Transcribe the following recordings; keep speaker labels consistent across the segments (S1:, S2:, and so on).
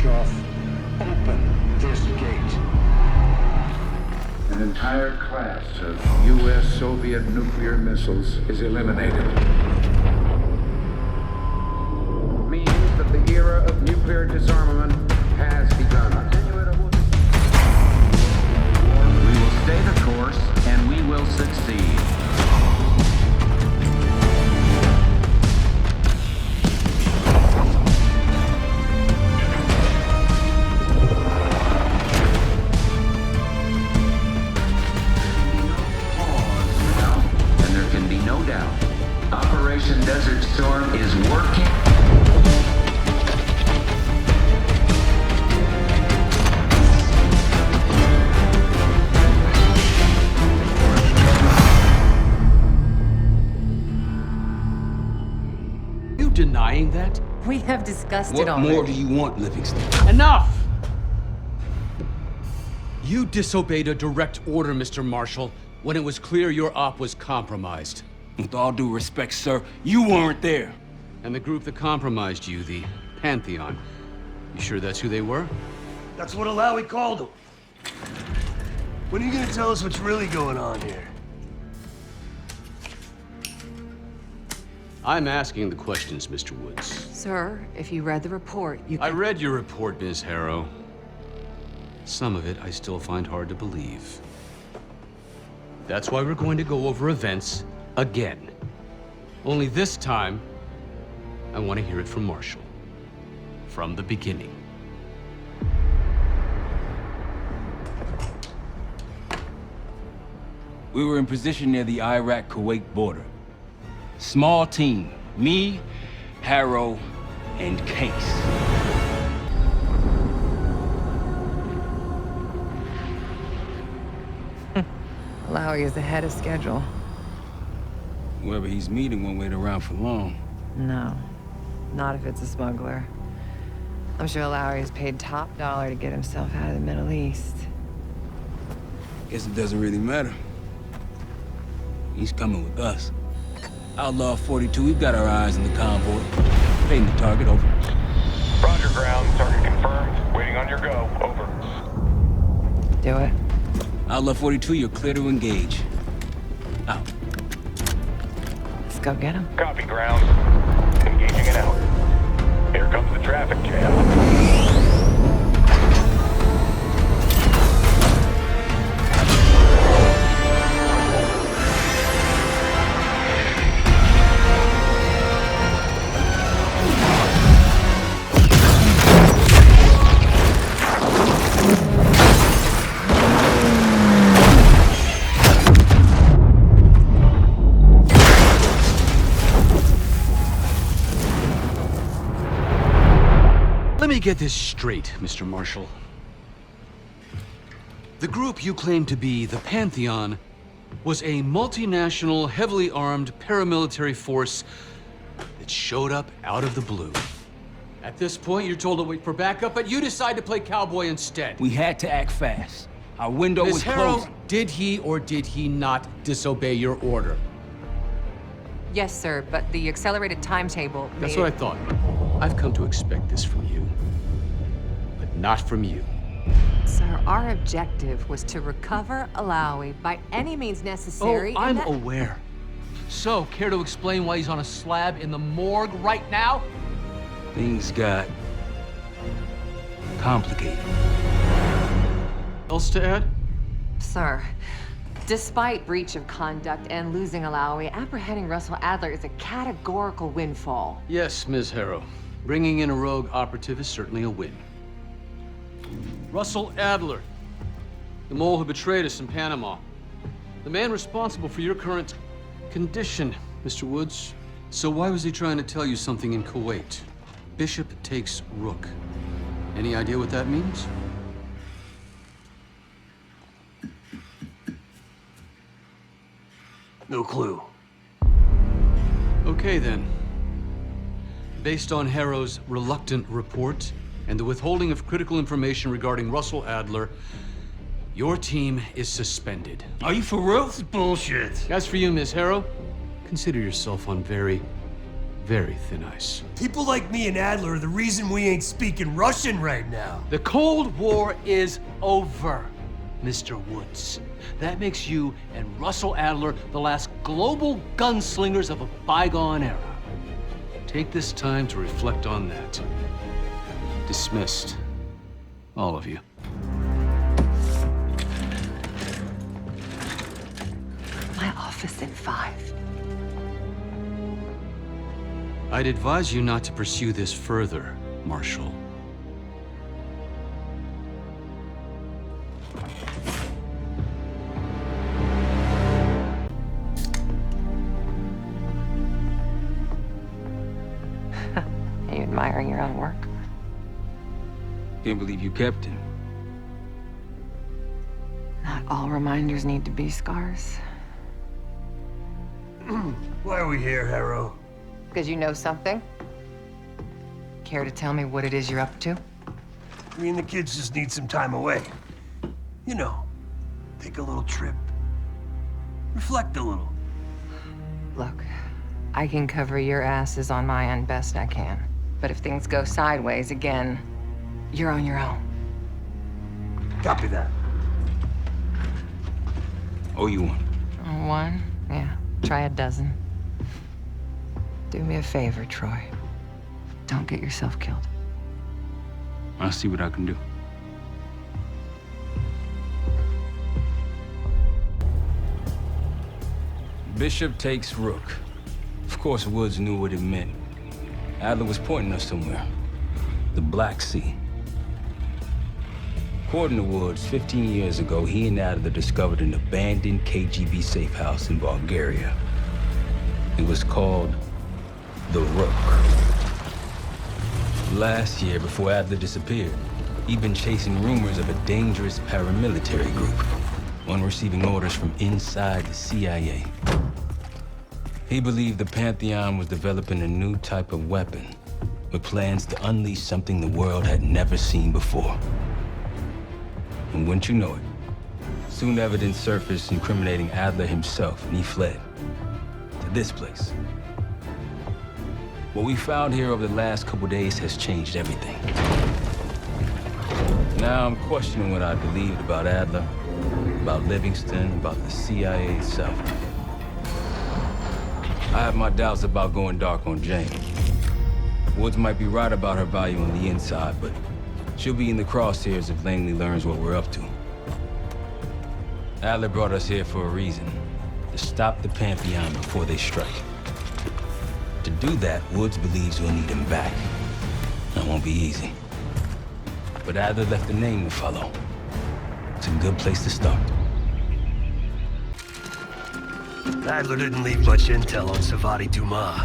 S1: off. Open this gate.
S2: An entire class of U.S.-Soviet nuclear missiles is eliminated. Means that the era of nuclear disarmament has begun.
S3: We will stay the course, and we will succeed. No doubt. Operation Desert Storm is working.
S4: You denying that?
S5: We have discussed it already.
S6: What more do you want, Livingston?
S4: Enough! You disobeyed a direct order, Mr. Marshall, when it was clear your op was compromised.
S6: With all due respect, sir, you weren't there.
S4: And the group that compromised you, the Pantheon, you sure that's who they were?
S7: That's what Alawi called them. When are you gonna tell us what's really going on here?
S4: I'm asking the questions, Mr. Woods.
S5: Sir, if you read the report, you
S4: I
S5: can...
S4: read your report, Ms. Harrow. Some of it I still find hard to believe. That's why we're going to go over events again. Only this time, I want to hear it from Marshall. From the beginning.
S6: We were in position near the Iraq-Kuwait border. Small team. Me, Harrow, and Case.
S5: Alawi is ahead of schedule.
S6: Whoever he's meeting won't wait around for long.
S5: No, not if it's a smuggler. I'm sure Alawi is paid top dollar to get himself out of the Middle East.
S6: Guess it doesn't really matter. He's coming with us. Outlaw 42, we've got our eyes on the convoy. Paying the target, over.
S8: Roger, ground. Target confirmed. Waiting on your go. Over.
S5: Do it.
S6: Outlaw 42, you're clear to engage. Out.
S5: Let's go get him.
S8: Copy, ground. Engaging it out. Here comes the traffic jam.
S4: Let me get this straight, Mr. Marshall. The group you claim to be the Pantheon was a multinational, heavily armed paramilitary force that showed up out of the blue. At this point, you're told to wait for backup, but you decide to play cowboy instead.
S6: We had to act fast. Our window
S4: Ms.
S6: was
S4: Harrow,
S6: closing.
S4: did he or did he not disobey your order?
S5: Yes, sir, but the accelerated timetable
S4: That's what I thought. I've come to expect this from you, but not from you.
S5: Sir, our objective was to recover Alawi by any means necessary.
S4: Oh, I'm
S5: and that...
S4: aware. So, care to explain why he's on a slab in the morgue right now?
S6: Things got complicated.
S4: Else to add?
S5: Sir, despite breach of conduct and losing Alawi, apprehending Russell Adler is a categorical windfall.
S4: Yes, Ms. Harrow. Bringing in a rogue operative is certainly a win. Russell Adler, the mole who betrayed us in Panama. The man responsible for your current condition, Mr. Woods. So why was he trying to tell you something in Kuwait? Bishop takes Rook. Any idea what that means?
S7: No clue.
S4: Okay, then. Based on Harrow's reluctant report and the withholding of critical information regarding Russell Adler, your team is suspended.
S6: Are you for real?
S7: Bullshit.
S4: As for you, Ms. Harrow, consider yourself on very Very thin ice.
S7: People like me and Adler are the reason we ain't speaking Russian right now.
S9: The Cold War is over, Mr. Woods. That makes you and Russell Adler the last global gunslingers of a bygone era.
S4: Take this time to reflect on that. Dismissed. All of you.
S5: My office in 5.
S4: I'd advise you not to pursue this further, Marshal.
S5: Are you admiring your own work?
S6: Can't believe you kept it.
S5: Not all reminders need to be scars.
S7: Why are we here, Harrow?
S5: Because you know something? Care to tell me what it is you're up to?
S7: Me and the kids just need some time away. You know, take a little trip. Reflect a little.
S5: Look, I can cover your asses on my end best I can. But if things go sideways again, you're on your own.
S7: Copy that.
S6: Oh, you one.
S5: One? Yeah. Try a dozen. Do me a favor, Troy. Don't get yourself killed.
S6: I'll see what I can do. Bishop takes Rook. Of course, Woods knew what it meant. Adler was pointing us somewhere. The Black Sea. According to Woods, 15 years ago, he and Adler discovered an abandoned KGB safe house in Bulgaria. It was called the Rook. Last year, before Adler disappeared, he'd been chasing rumors of a dangerous paramilitary group, one receiving orders from inside the CIA. He believed the Pantheon was developing a new type of weapon, with plans to unleash something the world had never seen before. And wouldn't you know it, soon evidence surfaced incriminating Adler himself, and he fled to this place. What we found here over the last couple days has changed everything. Now I'm questioning what I believed about Adler, about Livingston, about the CIA itself. I have my doubts about going dark on Jane. Woods might be right about her value on the inside, but she'll be in the crosshairs if Langley learns what we're up to. Adler brought us here for a reason, to stop the Pantheon before they strike. To do that, Woods believes we'll need him back. That won't be easy. But Adler left a name to follow. It's a good place to start.
S7: Adler didn't leave much intel on Savati Dumas,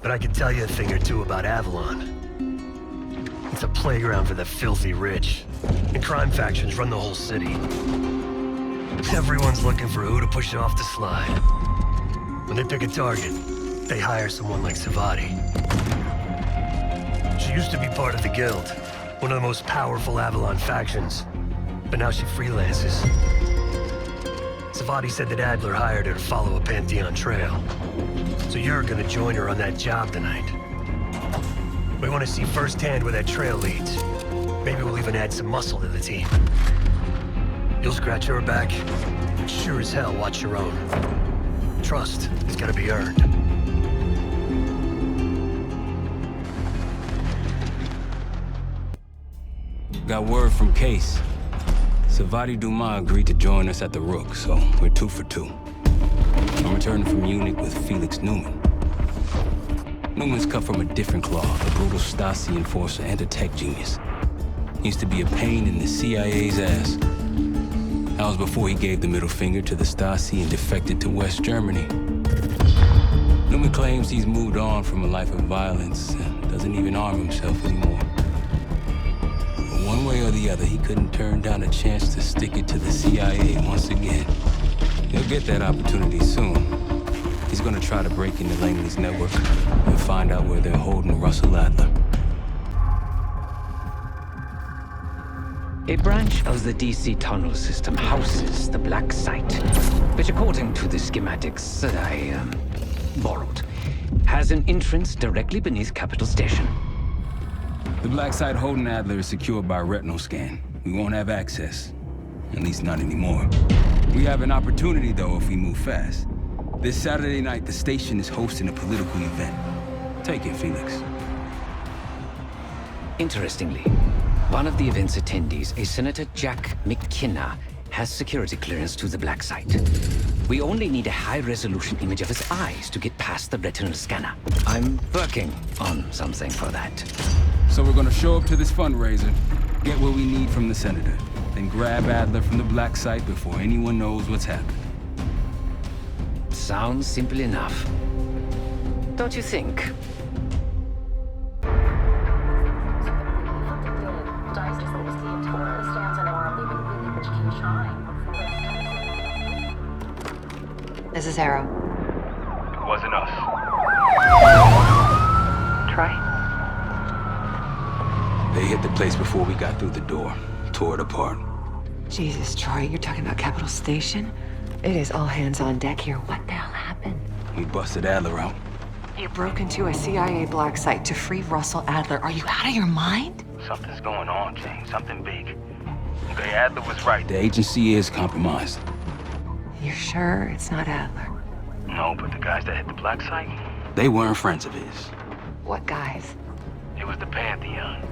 S7: but I could tell you a thing or two about Avalon. It's a playground for the filthy rich, and crime factions run the whole city. Everyone's looking for who to push off the slide. When they pick a target, they hire someone like Savati. She used to be part of the Guild, one of the most powerful Avalon factions, but now she freelances. Savati said that Adler hired her to follow a Pantheon trail. So you're gonna join her on that job tonight. We want to see firsthand where that trail leads. Maybe we'll even add some muscle to the team. You'll scratch her back, but sure as hell watch your own. Trust has gotta be earned.
S6: Got word from Case. Savati Dumas agreed to join us at the Rook, so we're 2 for 2. I'm returning from Munich with Felix Newman. Newman's cut from a different cloth, a brutal Stasi enforcer and a tech genius. He used to be a pain in the CIA's ass. That was before he gave the middle finger to the Stasi and defected to West Germany. Newman claims he's moved on from a life of violence and doesn't even arm himself anymore. But one way or the other, he couldn't turn down a chance to stick it to the CIA once again. He'll get that opportunity soon. He's gonna try to break into Langley's network and find out where they're holding Russell Adler.
S10: A branch of the DC tunnel system houses the Black Site, which according to the schematics that I borrowed, has an entrance directly beneath Capital Station.
S6: The black site holding Adler is secured by retinal scan. We won't have access. At least not anymore. We have an opportunity, though, if we move fast. This Saturday night, the station is hosting a political event. Take it, Felix.
S10: Interestingly, one of the event's attendees, a Senator Jack McKenna, has security clearance to the black site. We only need a high-resolution image of his eyes to get past the retinal scanner. I'm working on something for that.
S6: So we're gonna show up to this fundraiser, get what we need from the senator, then grab Adler from the black site before anyone knows what's happened.
S10: Sounds simple enough. Don't you think?
S5: This is Arrow.
S8: It wasn't us.
S5: Troy?
S6: They hit the place before we got through the door, tore it apart.
S5: Jesus, Troy, you're talking about Capital Station? It is all hands on deck here. What the hell happened?
S6: We busted Adler out.
S5: You broke into a CIA black site to free Russell Adler. Are you out of your mind?
S8: Something's going on, Jane. Something big. Okay, Adler was right.
S6: The agency is compromised.
S5: You're sure it's not Adler?
S8: No, but the guys that hit the black site,
S6: They weren't friends of his.
S5: What guys?
S8: it was the Pantheon.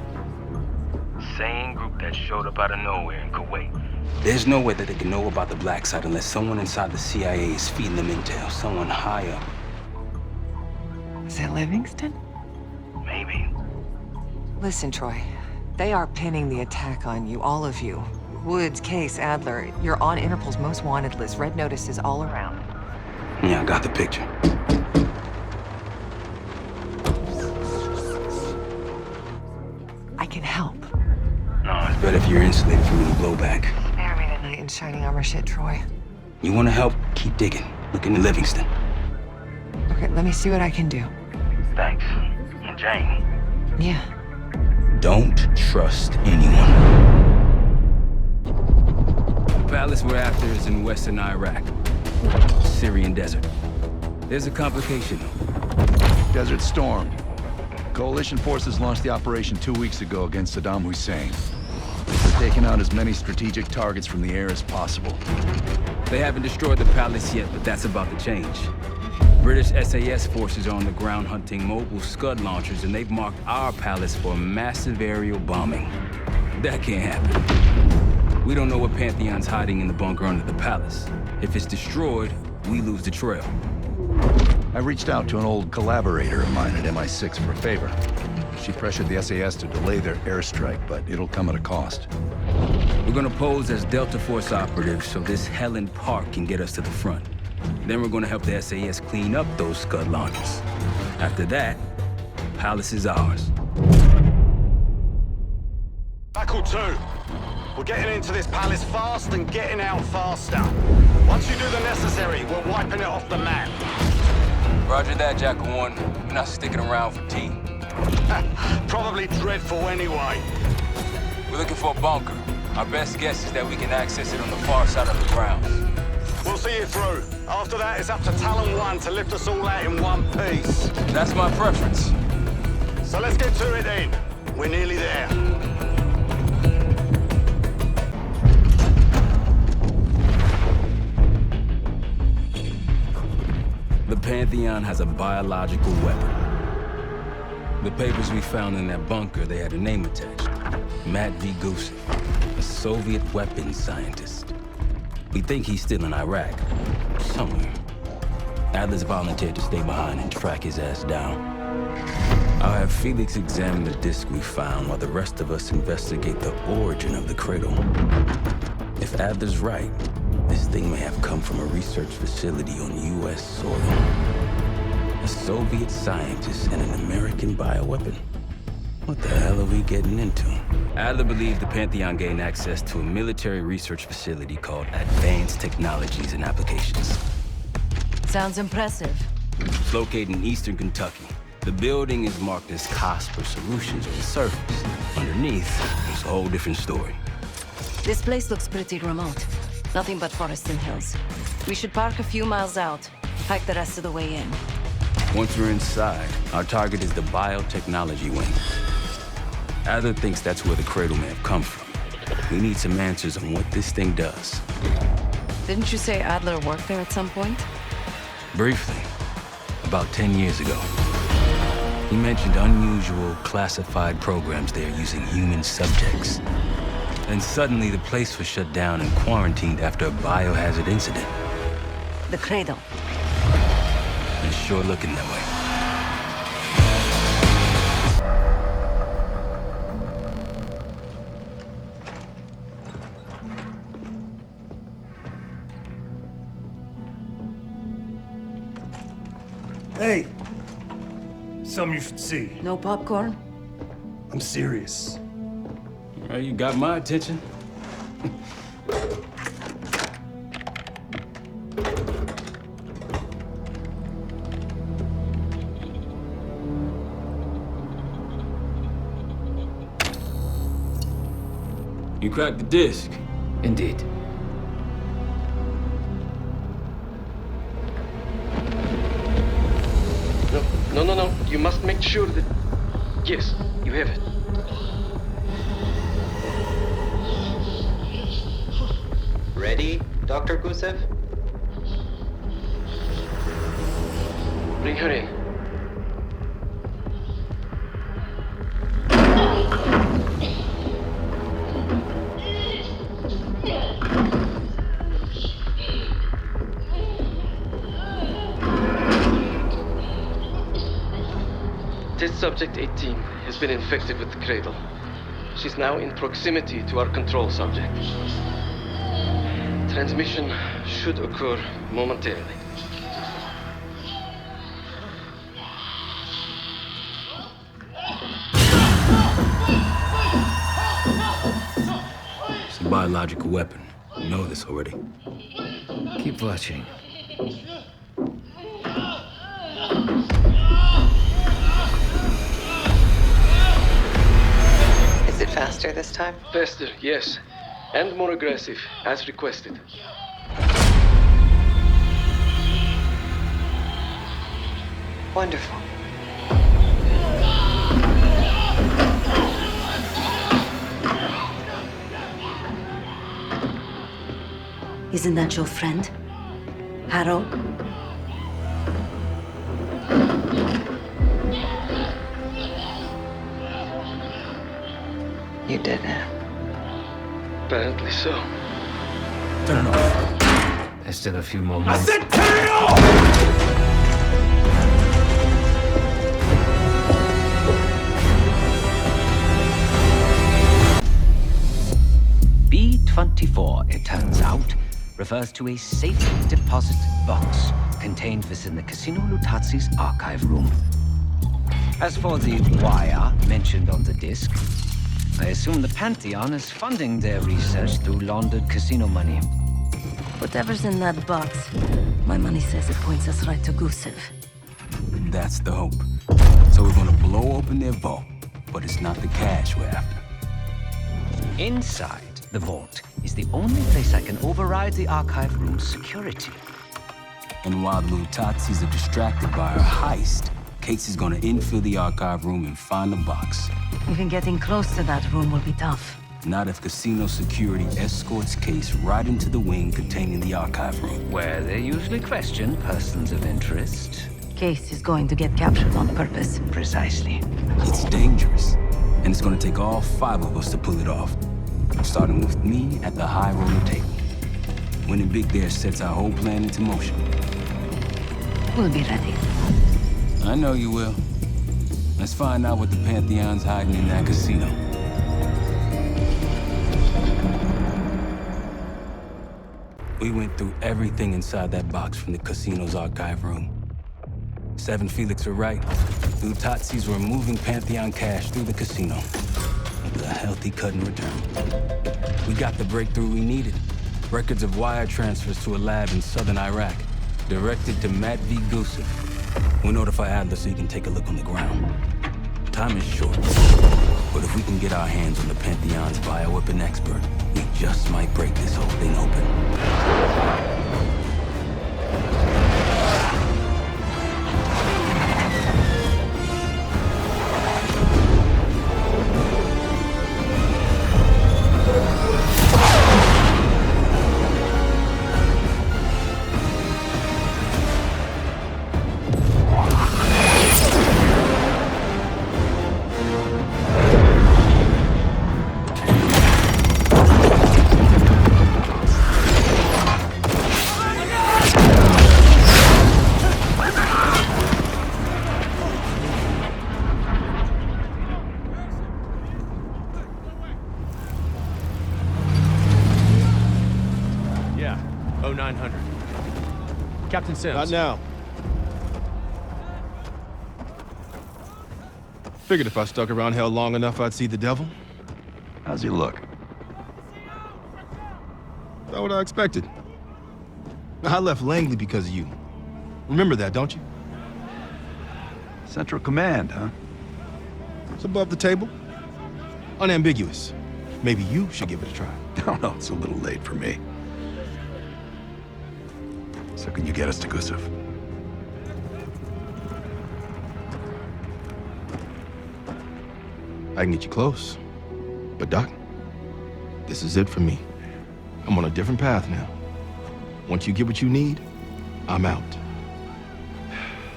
S8: Same group that showed up out of nowhere in Kuwait.
S6: There's no way that they can know about the black site unless someone inside the CIA is feeding them intel. Someone high up.
S5: Is it Livingston?
S8: Maybe.
S5: Listen, Troy. They are pinning the attack on you, all of you. Woods, Case, Adler. You're on Interpol's most wanted list. Red notices all around.
S6: Yeah, I got the picture.
S5: I can help.
S8: No, it's
S6: But if you're insulated from any blowback.
S5: Spare me tonight in shining armor shit, Troy.
S6: You wanna help? Keep digging. Look into Livingston.
S5: Okay, let me see what I can do.
S8: thanks. And Jane,
S5: Yeah.
S6: Don't trust anyone. The palace we're after is in western Iraq. Syrian desert. There's a complication, though.
S11: Desert Storm. Coalition forces launched the operation 2 weeks ago against Saddam Hussein. They're taking out as many strategic targets from the air as possible.
S6: They haven't destroyed the palace yet, but that's about to change. British SAS forces are on the ground hunting mobile Scud launchers, and they've marked our palace for massive aerial bombing. That can't happen. We don't know what Pantheon's hiding in the bunker under the palace. If it's destroyed, we lose the trail.
S11: I reached out to an old collaborator of mine at MI6 for a favor. She pressured the SAS to delay their airstrike, but it'll come at a cost.
S6: We're gonna pose as Delta Force operatives so this Helen Park can get us to the front. Then we're gonna help the SAS clean up those Scud launchers. After that, palace is ours.
S1: Buckle 2. We're getting into this palace fast and getting out faster. Once you do the necessary, we're wiping it off the map.
S6: Roger that, Jackal 1. We're not sticking around for tea.
S1: Probably dreadful anyway.
S6: We're looking for a bunker. Our best guess is that we can access it on the far side of the grounds.
S1: We'll see you through. After that, it's up to Talon 1 to lift us all out in one piece.
S6: That's my preference.
S1: So let's get to it then. We're nearly there.
S6: The Pantheon has a biological weapon. The papers we found in that bunker, they had a name attached. Matt V. Gusev, a Soviet weapons scientist. We think he's still in Iraq, somewhere. Adler's volunteered to stay behind and track his ass down. I'll have Felix examine the disc we found while the rest of us investigate the origin of the cradle. If Adler's right, this thing may have come from a research facility on U.S. soil. A Soviet scientist and an American bioweapon. What the hell are we getting into? Adler believed the Pantheon gained access to a military research facility called Advanced Technologies and Applications.
S12: Sounds impressive.
S6: It's located in eastern Kentucky. The building is marked as Cosper Solutions on the surface. Underneath, it's a whole different story.
S12: This place looks pretty remote. Nothing but forests and hills. We should park a few miles out, hike the rest of the way in.
S6: Once we're inside, our target is the biotechnology wing. Adler thinks that's where the cradle may have come from. We need some answers on what this thing does.
S12: Didn't you say Adler worked there at some point?
S6: Briefly, about 10 years ago. He mentioned unusual, classified programs there using human subjects. Then suddenly the place was shut down and quarantined after a biohazard incident.
S12: The cradle.
S6: It's sure looking that way.
S7: Hey! Something you should see.
S12: No popcorn?
S7: I'm serious.
S6: Well, you got my attention. You cracked the disc.
S10: Indeed.
S13: No. You must make sure that... Yes, you have it.
S14: Ready, Dr. Gusev?
S13: Bring her in. Test subject 18 has been infected with the cradle. She's now in proximity to our control subject. Transmission should occur momentarily.
S6: It's a biological weapon. You know this already.
S10: Keep watching.
S5: Is it faster this time?
S13: Faster, yes. And more aggressive, as requested.
S5: Wonderful.
S12: Isn't that your friend? Harrow?
S5: You did it.
S13: Apparently so.
S6: Turn it off.
S10: There's still a few more minutes.
S6: I said turn it off!
S10: B-24, it turns out, refers to a safe deposit box contained within the Casino Lutazi's archive room. As for the wire mentioned on the disc, I assume the Pantheon is funding their research through laundered casino money.
S12: Whatever's in that box, my money says it points us right to Gusev.
S6: That's the hope. So we're gonna blow open their vault, but it's not the cash we're after.
S10: Inside the vault is the only place I can override the archive room's security.
S6: And while the Lutazis are distracted by our heist, Casey's gonna infill the archive room and find the box.
S12: Even getting close to that room will be tough.
S6: Not if casino security escorts Case right into the wing containing the archive room.
S10: Where they usually question persons of interest.
S12: Case is going to get captured on purpose.
S10: Precisely.
S6: It's dangerous, and it's gonna take all 5 of us to pull it off. Starting with me at the high roller table. Winning big there sets our whole plan into motion.
S12: We'll be ready.
S6: I know you will. Let's find out what the Pantheon's hiding in that casino. We went through everything inside that box from the casino's archive room. 7 Felix were right. The Lutazis were moving Pantheon cash through the casino with a healthy cut in return. We got the breakthrough we needed. Records of wire transfers to a lab in southern Iraq, directed to Matt V. Gusev. We'll notify Adler so he can take a look on the ground. Time is short, but if we can get our hands on the Pantheon's bioweapon expert, we just might break this whole thing open.
S15: Captain Sims.
S16: Not now. Figured if I stuck around hell long enough, I'd see the devil.
S11: How's he look?
S16: Not what I expected. I left Langley because of you. Remember that, don't you?
S11: Central Command, huh?
S16: It's above the table. Unambiguous. Maybe you should give it a try.
S11: No, it's a little late for me. So can you get us to Gusev?
S16: I can get you close. But Doc, this is it for me. I'm on a different path now. Once you get what you need, I'm out.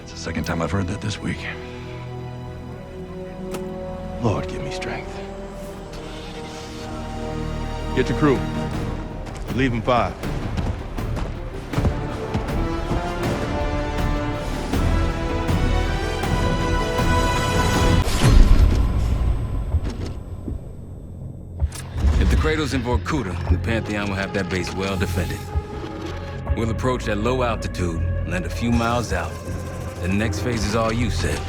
S11: It's the second time I've heard that this week.
S16: Lord, give me strength. Get your crew. We leave in 5.
S6: If the cradle's in Vorkuta, the Pantheon will have that base well defended. We'll approach at low altitude, land a few miles out. The next phase is all you, said.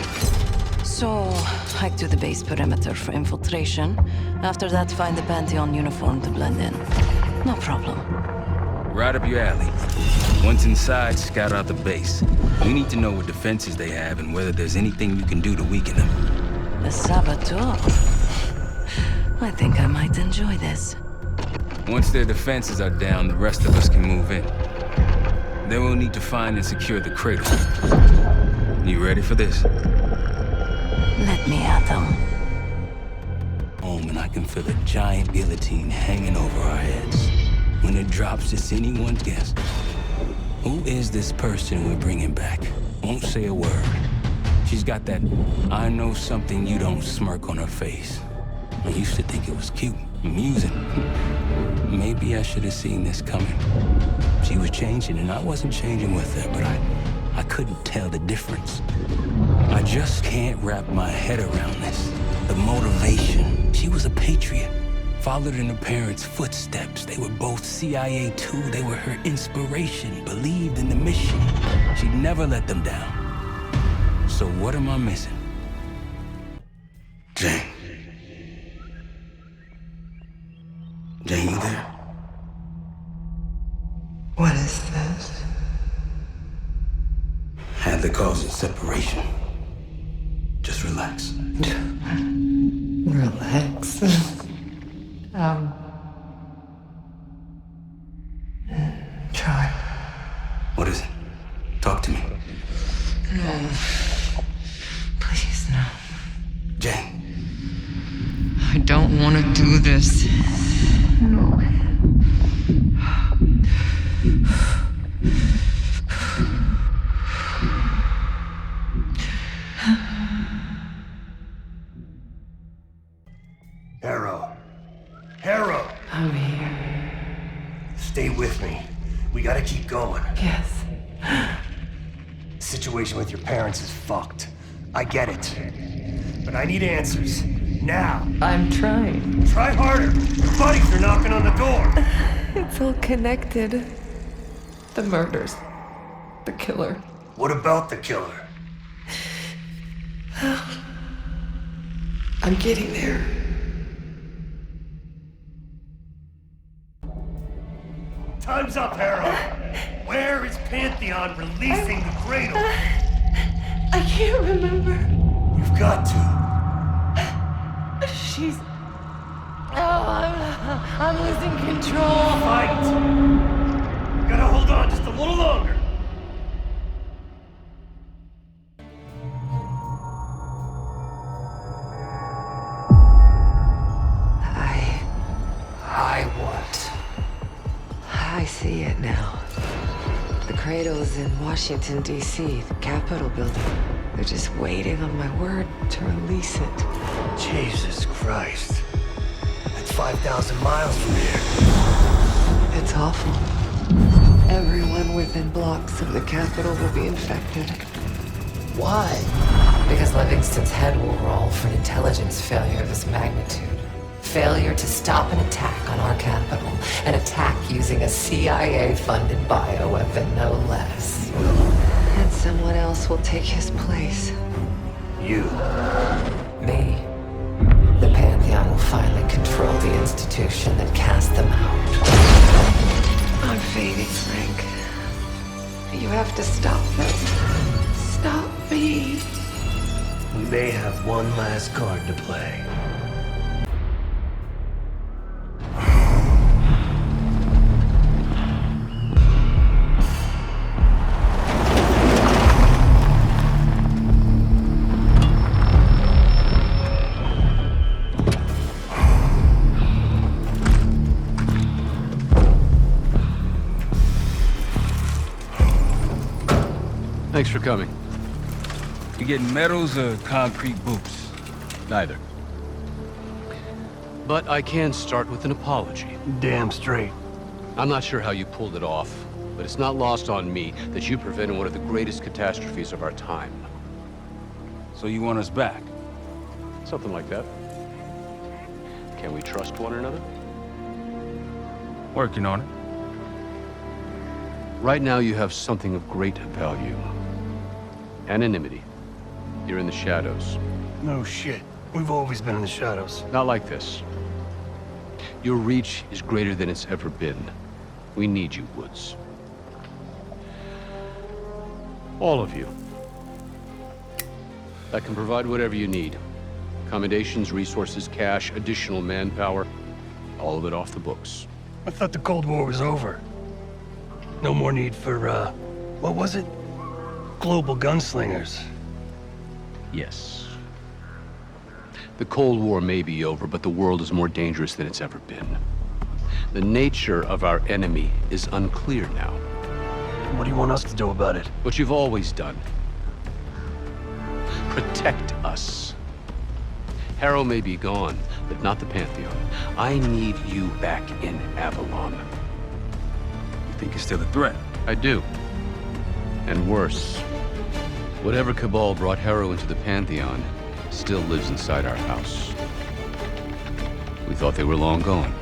S12: So, hike to the base perimeter for infiltration. After that, find the Pantheon uniform to blend in. No problem.
S6: Right up your alley. Once inside, scout out the base. We need to know what defenses they have and whether there's anything you can do to weaken them.
S12: A saboteur. I think I might enjoy this.
S6: Once their defenses are down, the rest of us can move in. Then we'll need to find and secure the cradle. You ready for this?
S12: Let me at them.
S6: Home, and I can feel a giant guillotine hanging over our heads. When it drops, it's anyone's guess. Who is this person we're bringing back? Won't say a word. She's got that I know something you don't smirk on her face. I used to think it was cute, amusing. Maybe I should have seen this coming. She was changing, and I wasn't changing with her, but I couldn't tell the difference. I just can't wrap my head around this. The motivation. She was a patriot. Followed in her parents' footsteps. They were both CIA too. They were her inspiration. Believed in the mission. She'd never let them down. So what am I missing? Jane. Jane, you there?
S5: What is this?
S6: Had the cause of separation. Just relax.
S5: Relax. Try.
S6: What is it? Talk to me.
S5: No. Please, no.
S6: Jane.
S5: I don't want to do this. No.
S7: Harrow!
S5: I'm here.
S7: Stay with me. We gotta keep going.
S5: Yes.
S7: The situation with your parents is fucked. I get it. But I need answers. Now.
S5: I'm trying.
S7: Try harder. Your buddies are knocking on the door.
S5: It's all connected. The murders. The killer.
S7: What about the killer?
S5: I'm getting there.
S7: Time's up, Harrow. Where is Pantheon releasing the cradle?
S5: I can't remember.
S7: You've got to.
S5: She's... Oh, I'm losing control.
S7: Fight! You gotta hold on just a little longer.
S5: I see it now. The cradle's in Washington, D.C., the Capitol building. They're just waiting on my word to release it.
S7: Jesus Christ. That's 5,000 miles from here.
S5: It's awful. Everyone within blocks of the Capitol will be infected.
S7: Why?
S5: Because Livingston's head will roll for an intelligence failure of this magnitude. failure to stop an attack on our capital. An attack using a CIA-funded bioweapon, no less. And someone else will take his place.
S7: You.
S5: Me. The Pantheon will finally control the institution that cast them out. I'm fading, Frank. You have to stop them. Stop me.
S7: We may have one last card to play.
S4: Thanks for coming.
S6: You getting medals or concrete boots?
S4: Neither. But I can start with an apology.
S7: Damn straight.
S4: I'm not sure how you pulled it off, but it's not lost on me that you prevented one of the greatest catastrophes of our time.
S6: So you want us back?
S4: Something like that. Can we trust one another?
S6: Working on it.
S4: Right now you have something of great value. Anonymity. You're in the shadows.
S7: No shit. We've always been in the shadows.
S4: Not like this. Your reach is greater than it's ever been. We need you, Woods. All of you. I can provide whatever you need. Accommodations, resources, cash, additional manpower. All of it off the books.
S7: I thought the Cold War was over. No more need for, what was it? Global gunslingers.
S4: Yes. The Cold War may be over, but the world is more dangerous than it's ever been. The nature of our enemy is unclear now.
S7: What do you want us to do about it?
S4: What you've always done. Protect us. Harrow may be gone, but not the Pantheon. I need you back in Avalon.
S6: You think it's still a threat?
S4: I do. And worse. Whatever cabal brought Harrow into the Pantheon still lives inside our house. We thought they were long gone.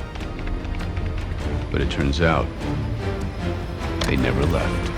S4: But it turns out, they never left.